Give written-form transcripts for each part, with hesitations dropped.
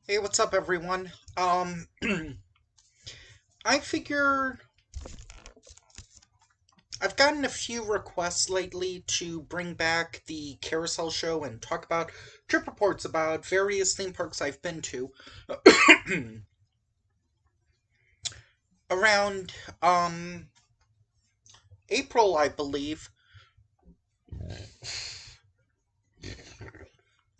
Hey, what's up, everyone? I figure I've gotten a few requests lately to bring back the carousel show and talk about trip reports about various theme parks I've been to. Around April, I believe.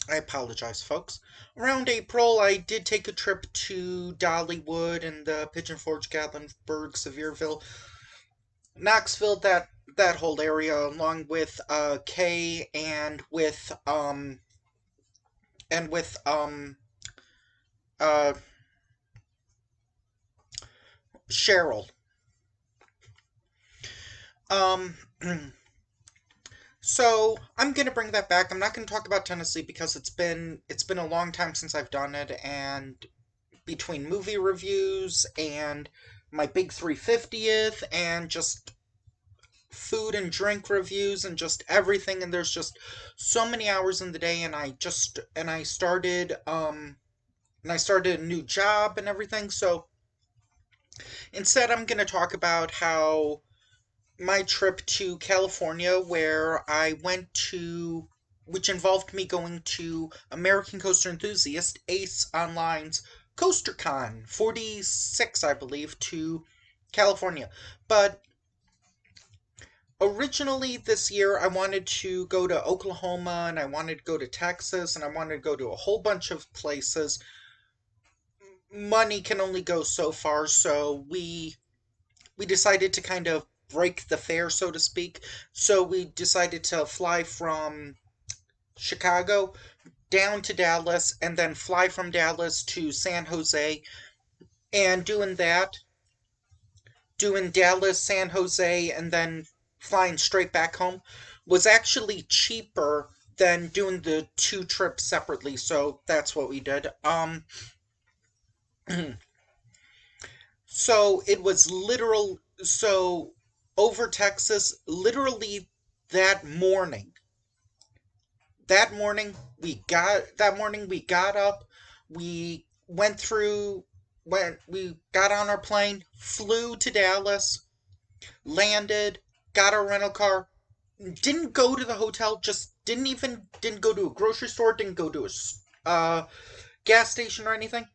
I apologize, folks. Around April, I did take a trip to Dollywood and the Pigeon Forge, Gatlinburg, Sevierville, Knoxville, that whole area, along with Kay and with uh Cheryl. Um, so I'm gonna bring that back. I'm not gonna talk about Tennessee because it's been a long time since I've done it, and between movie reviews and my big 350th and just food and drink reviews and just everything, and there's just so many hours in the day, and I started a new job and everything. So instead, I'm going to talk about how my trip to California, where I went to, which involved me going to American Coaster Enthusiast Ace Online's CoasterCon 46, I believe, to California. But originally this year, I wanted to go to Oklahoma, and I wanted to go to Texas, and I wanted to go to a whole bunch of places. Money can only go so far, so we decided to kind of break the fair, so to speak. So we decided to fly from Chicago down to Dallas and then fly from Dallas to San Jose. And doing Dallas, San Jose, and then flying straight back home was actually cheaper than doing the two trips separately. So that's what we did. So it was literal. So over Texas, literally that morning. That morning we got up, we we got on our plane, flew to Dallas, landed, got our rental car, didn't go to the hotel, just didn't go to a grocery store, didn't go to a gas station or anything.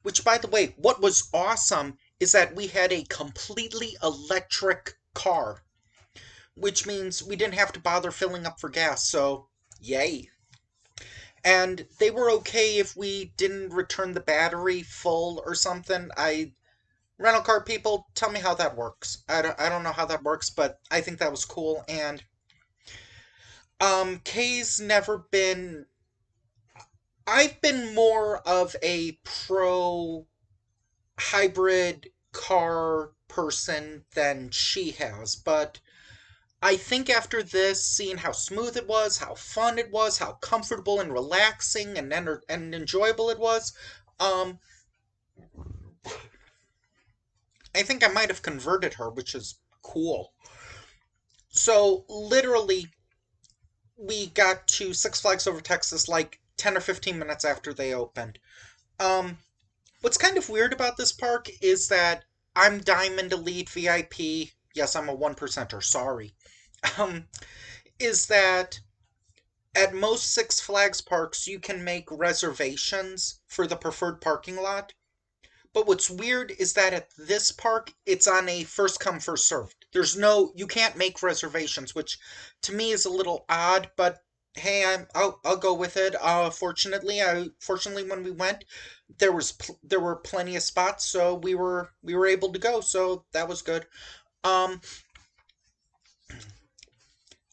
Which, by the way, what was awesome is that we had a completely electric car, which means we didn't have to bother filling up for gas. So, yay. And they were okay if we didn't return the battery full or something. I Rental car people, tell me how that works. I don't know how that works, but I think that was cool. And Kay's never been. I've been more of a pro hybrid car person than she has, but I think after this, seeing how smooth it was, how fun it was, how comfortable and relaxing and enjoyable it was, um, I think I might have converted her, which is cool. So literally, we got to Six Flags Over Texas like 10 or 15 minutes after they opened. Um, what's kind of weird about this park is that I'm Diamond Elite VIP. Yes, I'm a one percenter. Sorry. Um, is that at most Six Flags parks you can make reservations for the preferred parking lot. But what's weird is that at this park it's on a first come first served. You can't make reservations, which to me is a little odd. But hey, I'll go with it. Fortunately when we went, there were plenty of spots, so we were able to go. So that was good. Um,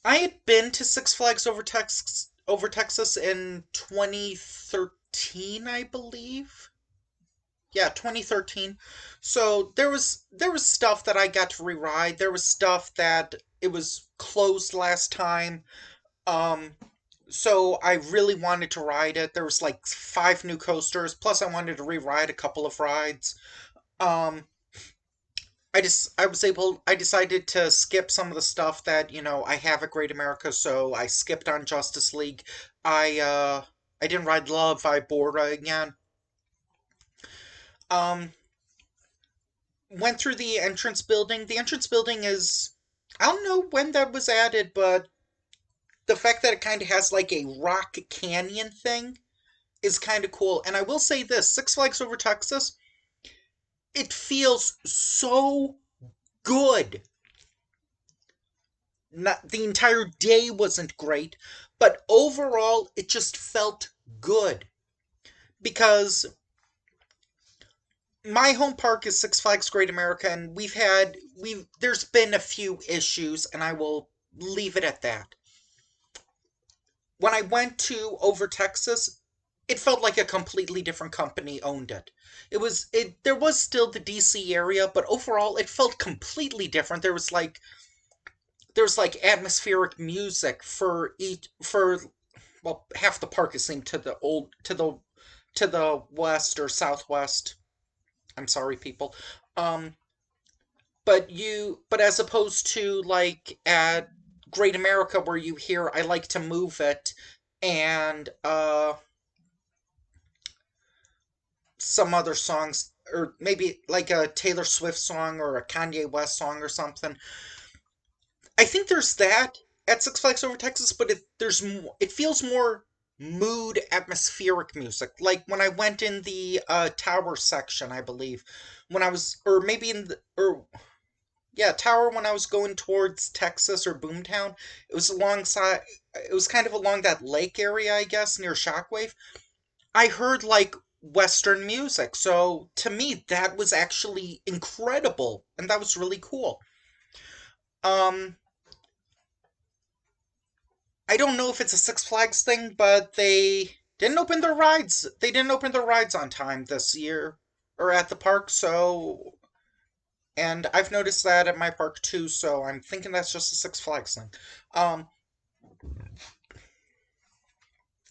I had been to Six Flags over Texas in 2013, I believe. Yeah, 2013. So there was stuff that I got to reride. There was stuff that it was closed last time. Um, so I really wanted to ride it. There was like five new coasters. Plus, I wanted to reride a couple of rides. Um, I decided to skip some of the stuff that, I have at Great America, so I skipped on Justice League. I didn't ride Love, I Bora again. Um, Went through the entrance building. The entrance building is, I don't know when that was added, but the fact that it kind of has like a rock canyon thing is kind of cool. And I will say this, Six Flags Over Texas, it feels so good. Not the entire day wasn't great, but overall it just felt good because my home park is Six Flags Great America, and we've there's been a few issues, and I will leave it at that. When I went to Over Texas, it felt like a completely different company owned it. It there was still the DC area, but overall it felt completely different. There was like atmospheric music for each for well, half the park is named to the west or southwest. I'm sorry, people. Um, but as opposed to like at Great America where you hear I like to move it and some other songs or maybe like a Taylor Swift song or a Kanye West song or something. I think there's that at Six Flags Over Texas, but it feels more mood atmospheric music. Like when I went in the tower section, I believe, when I was or maybe in the or yeah, tower when I was going towards Texas or Boomtown. It was kind of along that lake area, I guess, near Shockwave. I heard like Western music. So to me, that was actually incredible. And that was really cool. Um, I don't know if it's a Six Flags thing, but They didn't open their rides on time this year or at the park. And I've noticed that at my park too. So I'm thinking that's just a Six Flags thing. Um,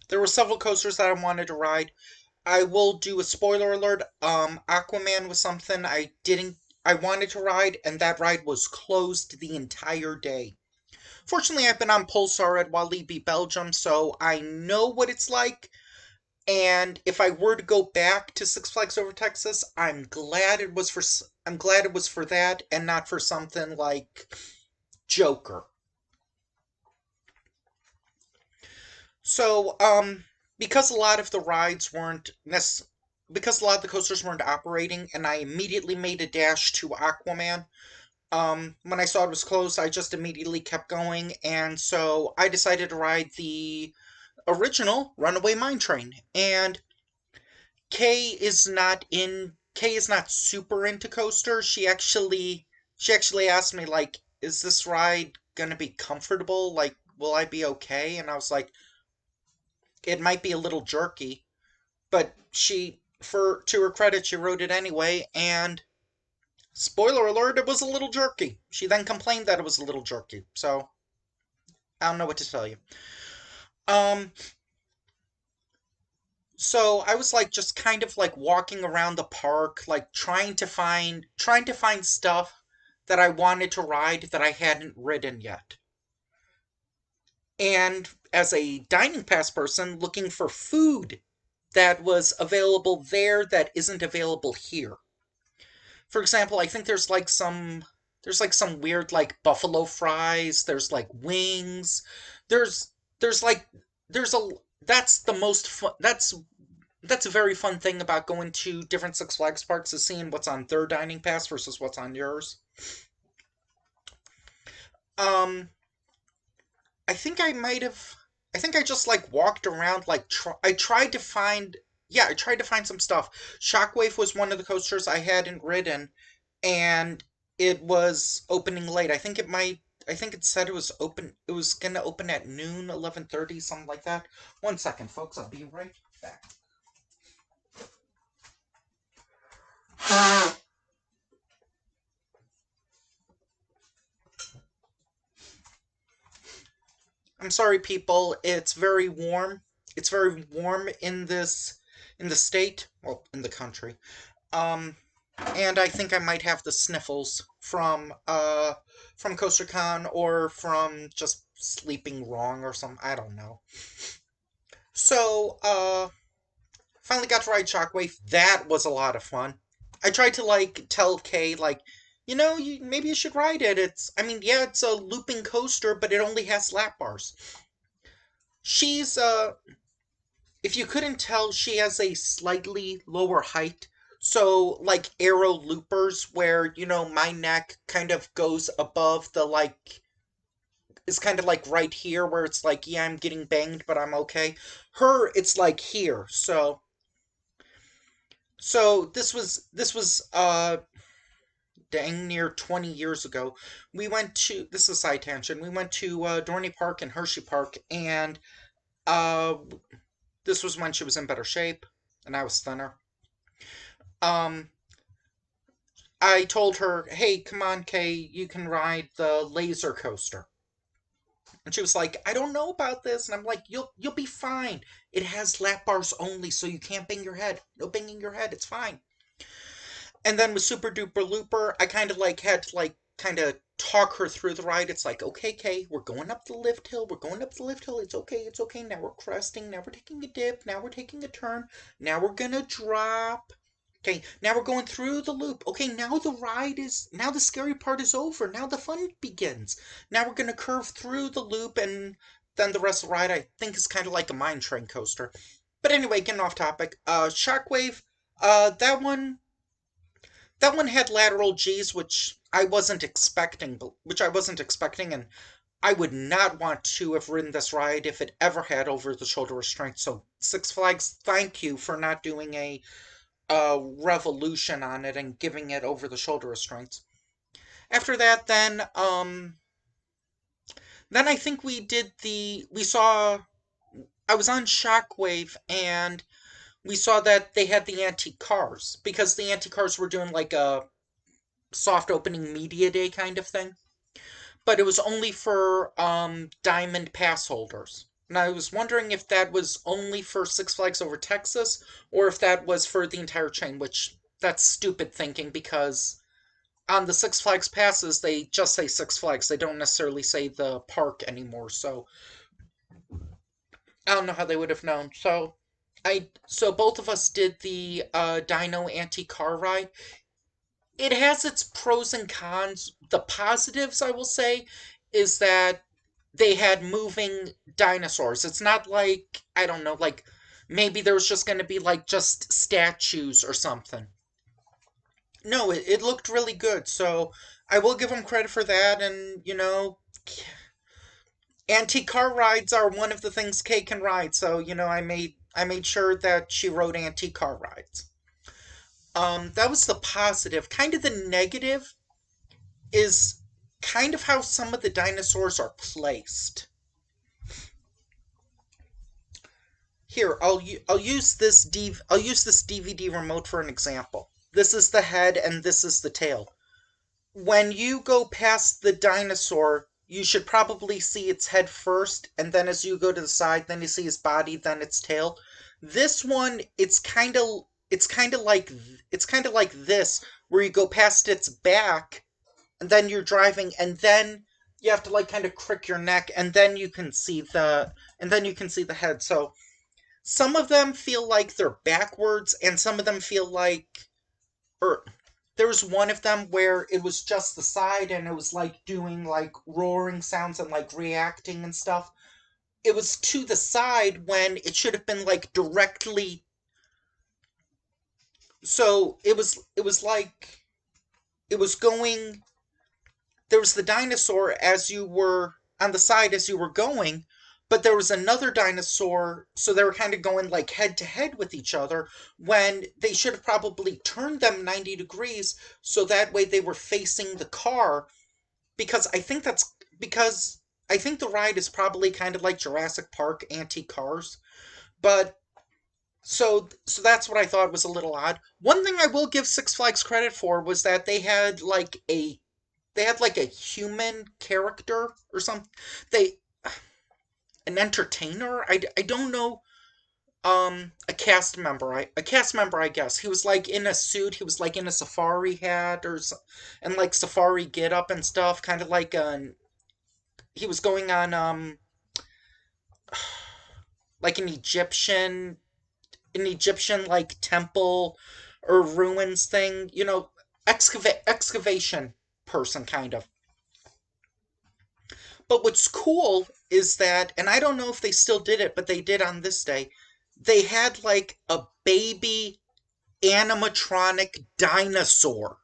there were several coasters that I wanted to ride. I will do a spoiler alert. Aquaman was something I wanted to ride, and that ride was closed the entire day. Fortunately, I've been on Pulsar at Walibi, Belgium, so I know what it's like. And if I were to go back to Six Flags Over Texas, I'm glad it was for that and not for something like Joker. So, because a lot of the rides weren't necess- because a lot of the coasters weren't operating, and I immediately made a dash to Aquaman. When I saw it was closed, I just immediately kept going, and so I decided to ride the original Runaway Mine Train. And Kay is not super into coasters. She actually asked me like, "Is this ride gonna be comfortable? Like, will I be okay?" And I was like, "It might be a little jerky." But for to her credit, she wrote it anyway, and spoiler alert, it was a little jerky. She then complained that it was a little jerky, so I don't know what to tell you. Um, so I was like just kind of like walking around the park, like trying to find stuff that I wanted to ride that I hadn't ridden yet. And as a dining pass person looking for food that was available there that isn't available here. For example, I think there's like some weird like buffalo fries, there's like wings. There's there's like there's a that's the most fun that's a very fun thing about going to different Six Flags parks is seeing what's on their dining pass versus what's on yours. Um I think I might have I think I just like walked around I tried to find I tried to find some stuff. Shockwave was one of the coasters I hadn't ridden and it was opening late. I think it said it was going to open at noon, 11:30, something like that. One second, folks, I'll be right back. I'm sorry people, it's very warm. It's very warm in the state, well, in the country. Um and I think I might have the sniffles from CoasterCon or from just sleeping wrong or something. I don't know. So, finally got to ride Shockwave. That was a lot of fun. I tried to like tell Kay like, maybe you should ride it. I mean, yeah, it's a looping coaster, but it only has lap bars. She's if you couldn't tell, she has a slightly lower height. So like arrow loopers where, my neck kind of goes above the like is kind of like right here where it's like, yeah, I'm getting banged, but I'm okay. Her, it's like here. So this was dang near 20 years ago. We went to this is a side tangent. We went to Dorney Park and Hershey Park, and uh this was when she was in better shape and I was thinner. Um I told her, "Hey, come on, Kay, you can ride the laser coaster." And she was like, "I don't know about this." And I'm like, "You'll be fine. It has lap bars only, so you can't bang your head. No banging your head. It's fine." And then with Super Duper Looper, I kind of like had to like kind of talk her through the ride. It's like, "Okay, Kay, we're going up the lift hill. We're going up the lift hill. It's okay. It's okay. Now we're cresting. Now we're taking a dip. Now we're taking a turn. Now we're gonna drop. Okay, now we're going through the loop. Okay, now the scary part is over. Now the fun begins. Now we're gonna curve through the loop, and then the rest of the ride I think is kind of like a mine train coaster." But anyway, getting off topic. Shockwave. That one had lateral G's, which I wasn't expecting, and I would not want to have ridden this ride if it ever had over the shoulder restraint. So Six Flags, thank you for not doing a revolution on it and giving it over the shoulder restraints. After that, then I think we saw I was on Shockwave and we saw that they had the antique cars because the antique cars were doing like a soft opening media day kind of thing, but it was only for diamond pass holders. And I was wondering if that was only for Six Flags Over Texas or if that was for the entire chain, which that's stupid thinking because on the Six Flags passes, they just say Six Flags. They don't necessarily say the park anymore. So I don't know how they would have known. So both of us did the Dino anti car ride. It has its pros and cons. The positives, I will say, is that they had moving dinosaurs. It's not like, I don't know, like maybe there was just going to be like just statues or something. No, it looked really good. So I will give them credit for that. And, antique car rides are one of the things Kay can ride. So, I made sure that she rode antique car rides. That was the positive. Kind of the negative is kind of how some of the dinosaurs are placed. Here, I'll use this DVD remote for an example. This is the head and this is the tail. When you go past the dinosaur, you should probably see its head first, and then as you go to the side, then you see his body, then its tail. This one, it's kind of like this, where you go past its back, and then you're driving, and then you have to like kind of crick your neck, and then you can see the head. So some of them feel like they're backwards, and some of them feel like, or there was one of them where it was just the side and it was like doing like roaring sounds and like reacting and stuff. It was to the side when it should have been like directly. So it was like it was going. There was the dinosaur as you were on the side as you were going, but there was another dinosaur, so they were kind of going like head to head with each other when they should have probably turned them 90 degrees so that way they were facing the car, because I think the ride is probably kind of like Jurassic Park antique cars. But so that's what I thought was a little odd. One thing I will give Six Flags credit for was that they had like a human character or something. They an entertainer. I don't know. A cast member, I guess. He was like in a suit. He was like in a safari hat and like safari get up and stuff. Kind of like he was going on like an Egyptian like temple or ruins thing, excavation person kind of. But what's cool is that, and I don't know if they still did it, but they did on this day, they had like a baby animatronic dinosaur.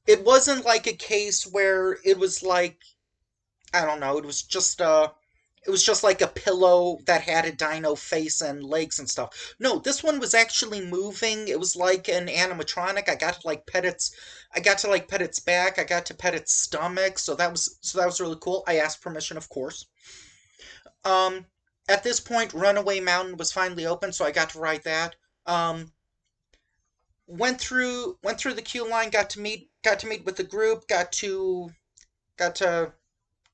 It wasn't like a case where it was like, I don't know, it was just like a pillow that had a dino face and legs and stuff. No, this one was actually moving. It was like an animatronic. I got to like pet its back. I got to pet its stomach. So that was really cool. I asked permission, of course. Um at this point, Runaway Mountain was finally open, so I got to ride that. Um went through the queue line, got to meet with the group, got to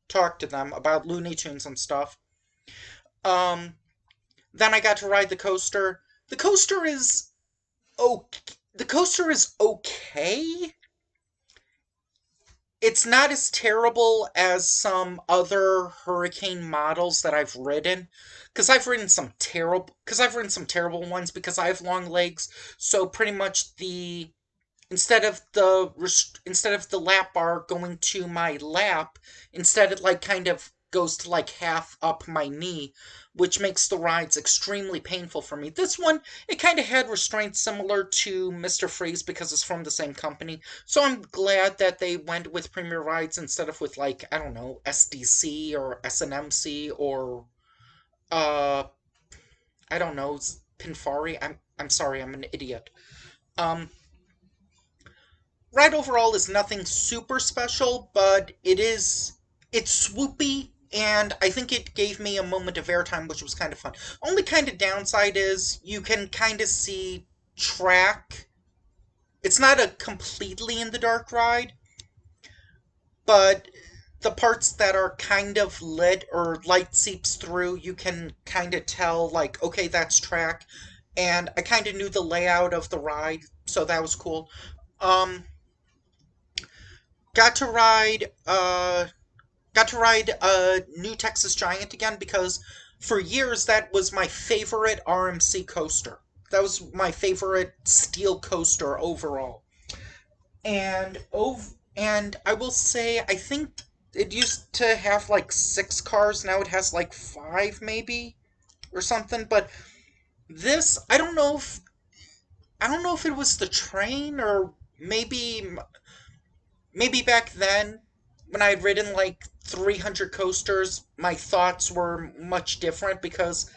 talk to them about Looney Tunes and stuff. Um Then I got to ride the coaster. The coaster is okay. The coaster is okay. It's not as terrible as some other hurricane models that I've ridden, because I've ridden some terrible ones because I have long legs. So pretty much the instead of the lap bar going to my lap, instead it like kind of goes to like half up my knee, which makes the rides extremely painful for me. This one, it kind of had restraints similar to Mr. Freeze because it's from the same company. So I'm glad that they went with Premier Rides instead of with like, I don't know, SDC or SNMC or uh I don't know, Pinfari. I'm sorry, I'm an idiot. Um Ride overall is nothing super special, but it's swoopy, and I think it gave me a moment of airtime, which was kind of fun. Only kind of downside is you can kind of see track. It's not a completely in the dark ride, but the parts that are kind of lit or light seeps through, you can kind of tell, like, okay, that's track. And I kind of knew the layout of the ride, so that was cool. Um, got to ride got to ride a new Texas Giant again because for years that was my favorite RMC coaster. That was my favorite steel coaster overall. And I will say I think it used to have like 6 cars, now it has like 5 maybe or something, but this I don't know if it was the train or maybe back then, when I had ridden like 300 coasters, my thoughts were much different because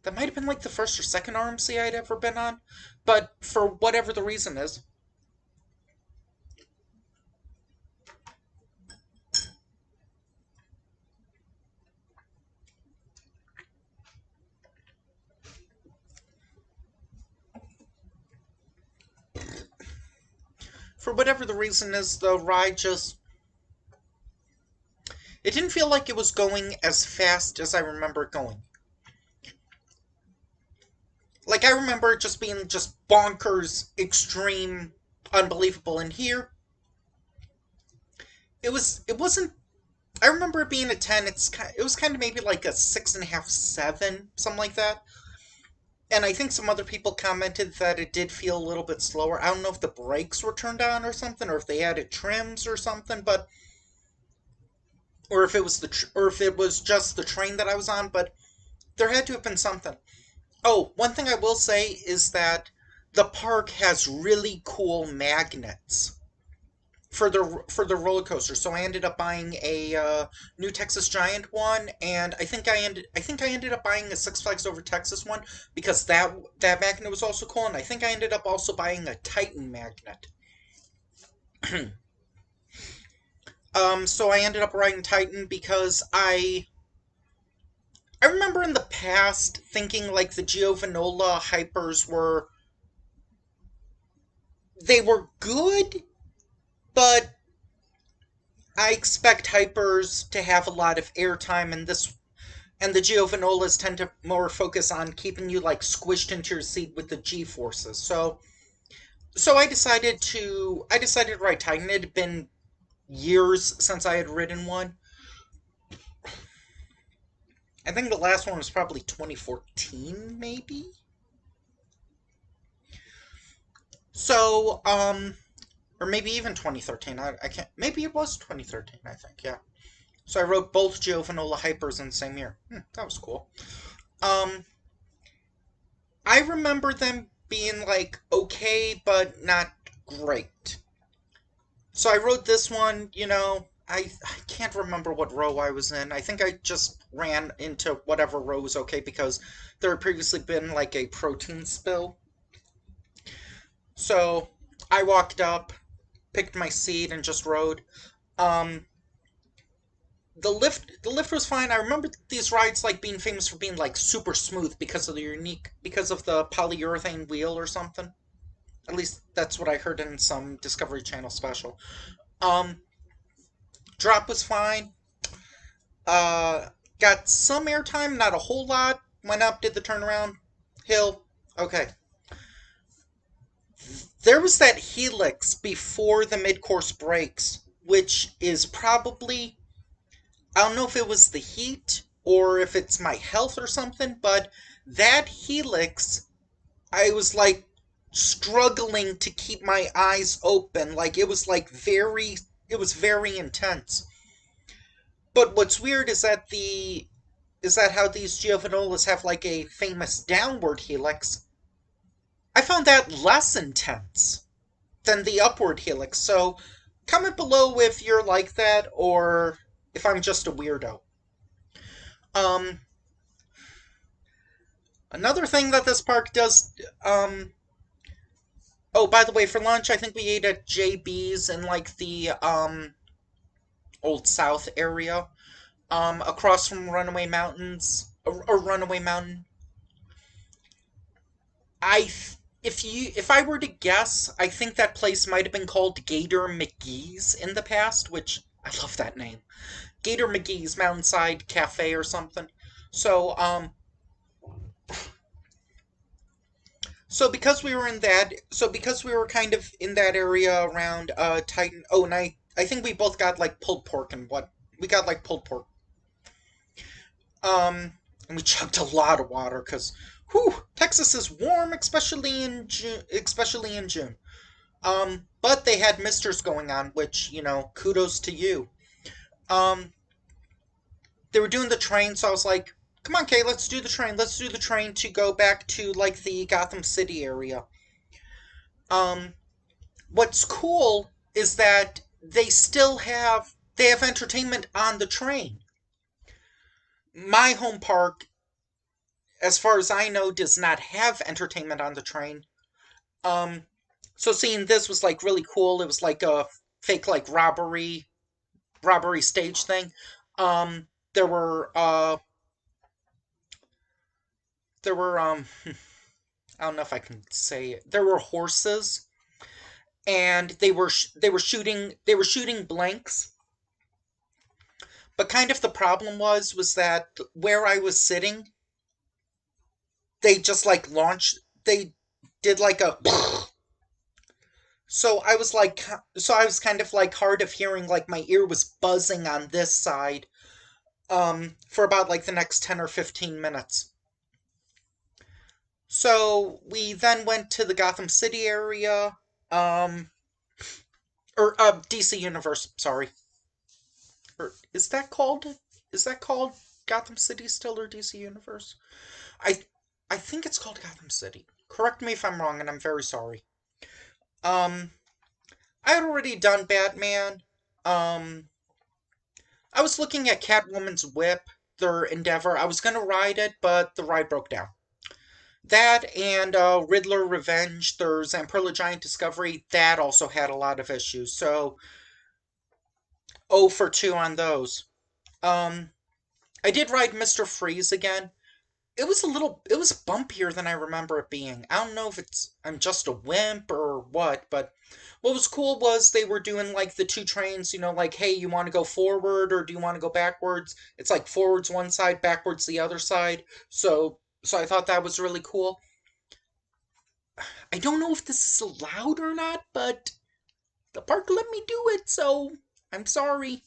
that might have been like the first or second RMC I'd ever been on. But for whatever the reason is, the ride just. It didn't feel like it was going as fast as I remember it going. Like, I remember it just being just bonkers, extreme, unbelievable. And here, it wasn't. I remember it being a 10. It was kind of maybe like a 6.5, 7, something like that. And I think some other people commented that it did feel a little bit slower. I don't know if the brakes were turned on or something, or if they added trims or something, but or if it was just the train that I was on. But there had to have been something. Oh, one thing I will say is that the park has really cool magnets for the roller coaster. So I ended up buying a new Texas Giant one, and I think I ended up buying a Six Flags Over Texas one because that magnet was also cool, and I think I ended up also buying a Titan magnet. So I ended up riding Titan because I remember in the past thinking like the Giovanola hypers they were good, but I expect hypers to have a lot of airtime, and the Giovanolas tend to more focus on keeping you like squished into your seat with the G forces. So I decided to ride Titan. It had been years since I had ridden one. I think the last one was probably 2014, maybe. So, or maybe even 2013. I can't. Maybe it was 2013. I think. Yeah. So I wrote both Giovanola hypers in the same year. That was cool. Um, I remember them being like okay, but not great. So I wrote this one. I can't remember what row I was in. I think I just ran into whatever row was okay because there had previously been like a protein spill. So I walked up, picked my seat, and just rode. Um, the lift was fine. I remember these rides like being famous for being like super smooth because of the polyurethane wheel or something. At least that's what I heard in some Discovery Channel special. Um, drop was fine. Uh, got some airtime, not a whole lot. Went up, did the turnaround. Hill, okay. There was that helix before the mid-course breaks, which is probably, I don't know if it was the heat or if it's my health or something, but that helix, I was like struggling to keep my eyes open. Like it was very intense. But what's weird is that how these Giovanolas have like a famous downward helix. I found that less intense than the upward helix. So comment below if you're like that or if I'm just a weirdo. Um, Another thing that this park does. Oh, by the way, for lunch, I think we ate at JB's in like the Old South area, across from Runaway Mountains or Runaway Mountain. I if I were to guess, I think that place might have been called Gator McGee's in the past, which I love that name. Gator McGee's Mountainside Cafe or something. So because we were kind of in that area around Titan. Oh, and I think we both got like pulled pork and what we got like pulled pork. And we chugged a lot of water because, whew, Texas is warm, especially in June. But they had misters going on, which kudos to you. Um, they were doing the train, so I was like, "Come on, Kay, let's do the train. Let's do the train to go back to like the Gotham City area." Um, what's cool is that they have entertainment on the train. My home park, as far as I know, does not have entertainment on the train. Um, so seeing this was like really cool. It was like a fake like robbery stage thing. Um, there were uh there were I don't know if I can say it. There were horses and they were shooting blanks. But kind of the problem was that where I was sitting, they just like launched they did like a so I was kind of like hard of hearing, like my ear was buzzing on this side for about like the next 10 or 15 minutes. So we then went to the Gotham City area, um or DC Universe, sorry. Or is that called Gotham City still, or DC Universe? I I think it's called Gotham City. Correct me if I'm wrong, and I'm very sorry. Um I had already done Batman. Um I was looking at Catwoman's whip, their Endeavor. I was gonna ride it, but the ride broke down. That and Riddler Revenge, their Zamperla Giant Discovery, that also had a lot of issues. So 0 for 2 on those. Um I did ride Mr. Freeze again. It was bumpier than I remember it being. I don't know if I'm just a wimp or what, but what was cool was they were doing like the two trains, like, hey, you want to go forward or do you want to go backwards? It's like forwards one side, backwards the other side. So I thought that was really cool. I don't know if this is allowed or not, but the park let me do it, so I'm sorry.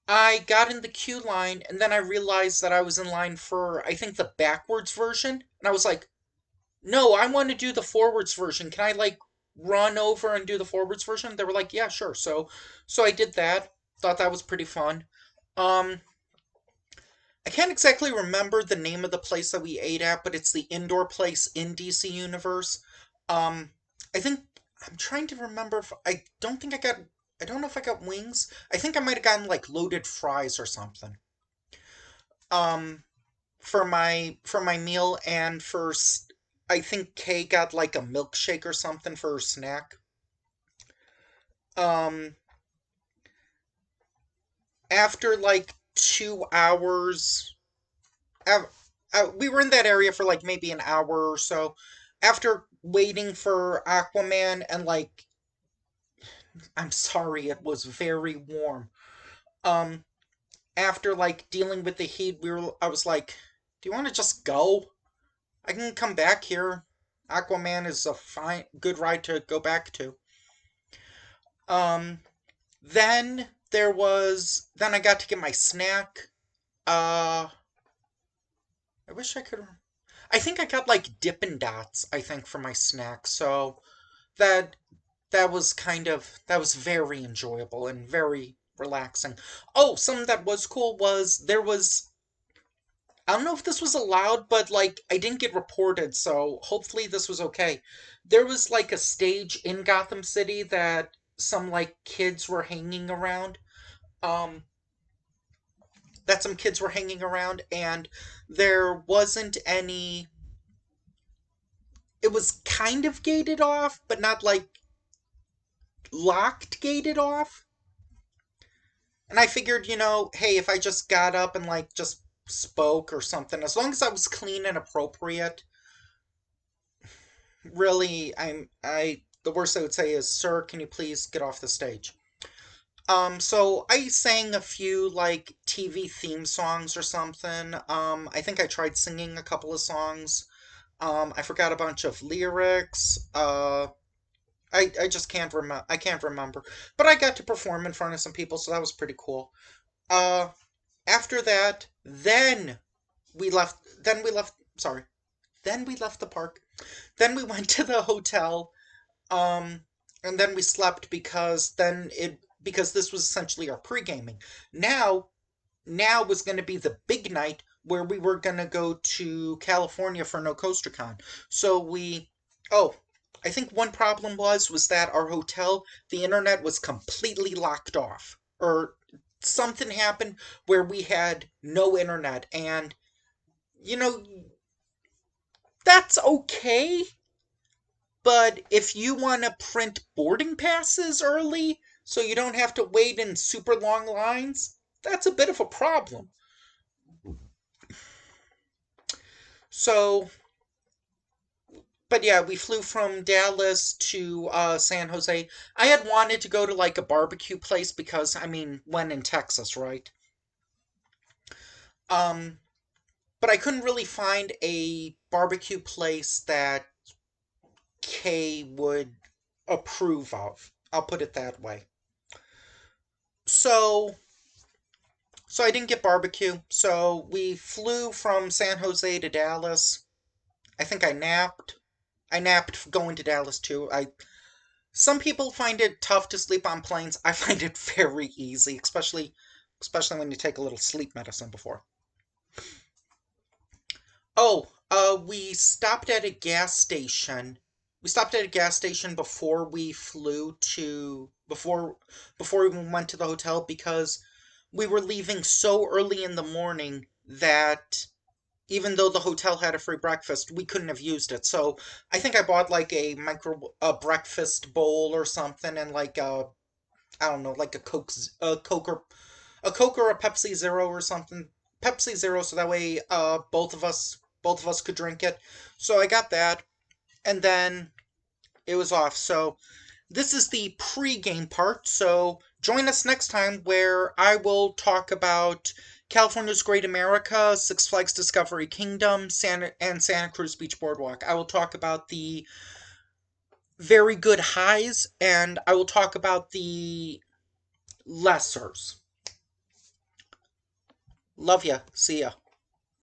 I got in the queue line and then I realized that I was in line for, I think, the backwards version. And I was like, No, I want to do the forwards version. Can I like run over and do the forwards version? They were like, yeah, sure. So I did that. Thought that was pretty fun. Um, I can't exactly remember the name of the place that we ate at, but it's the indoor place in DC Universe. Um, I think I'm trying to remember if I don't think I got. I don't know if I got wings. I think I might have gotten like loaded fries or something. Um, for my meal and I think Kay got like a milkshake or something for her snack. Um, after like 2 hours, uh, we were in that area for like maybe an hour or so. After waiting for Aquaman and like, I'm sorry, it was very warm. Um, after like dealing with the heat, I was like, do you want to just go? I can come back here. Aquaman is a fine, good ride to go back to. Um, then I got to get my snack. Uh, I wish I could. I think I got like Dippin' Dots, I think, for my snack. So that that was very enjoyable and very relaxing. Oh, something that was cool was there was I don't know if this was allowed, but like I didn't get reported, so hopefully this was okay. There was like a stage in Gotham City that some like kids were hanging around. Um, that some kids were hanging around, and there wasn't any. It was kind of gated off, but not like locked gated off. And I figured, hey, if I just got up and like just spoke or something, as long as I was clean and appropriate, really, the worst I would say is, sir, can you please get off the stage? So I sang a few like TV theme songs or something. I think I tried singing a couple of songs. I forgot a bunch of lyrics. I just can't remember. I can't remember. But I got to perform in front of some people, so that was pretty cool. Uh, after that, we left. Then we left. Sorry. Then we left the park. Then we went to the hotel. Um, and then we slept because this was essentially our pre-gaming. Now, now was going to be the big night where we were going to go to California for no CoasterCon. So oh, I think one problem was that our hotel, the internet was completely locked off, or something happened where we had no internet, and you know that's okay. But if you want to print boarding passes early so you don't have to wait in super long lines, that's a bit of a problem. So, but yeah, we flew from Dallas to San Jose. I had wanted to go to like a barbecue place because, I mean, when in Texas, right? Um, but I couldn't really find a barbecue place that Kay would approve of. I'll put it that way. So, so I didn't get barbecue. So we flew from San Jose to Dallas. I think I napped. I napped going to Dallas too. I Some people find it tough to sleep on planes. I find it very easy, especially when you take a little sleep medicine before. Oh, we stopped at a gas station. We stopped at a gas station before we flew to before we went to the hotel because we were leaving so early in the morning that even though the hotel had a free breakfast, we couldn't have used it. So I think I bought like a breakfast bowl or something and like I don't know, like a Coke or a Pepsi Zero or something. Pepsi Zero, so that way both of us could drink it. So I got that, and then it was off. So this is the pre-game part. So join us next time where I will talk about California's Great America, Six Flags Discovery Kingdom, Santa Cruz Beach Boardwalk. I will talk about the very good highs, and I will talk about the lessers. Love ya. See ya.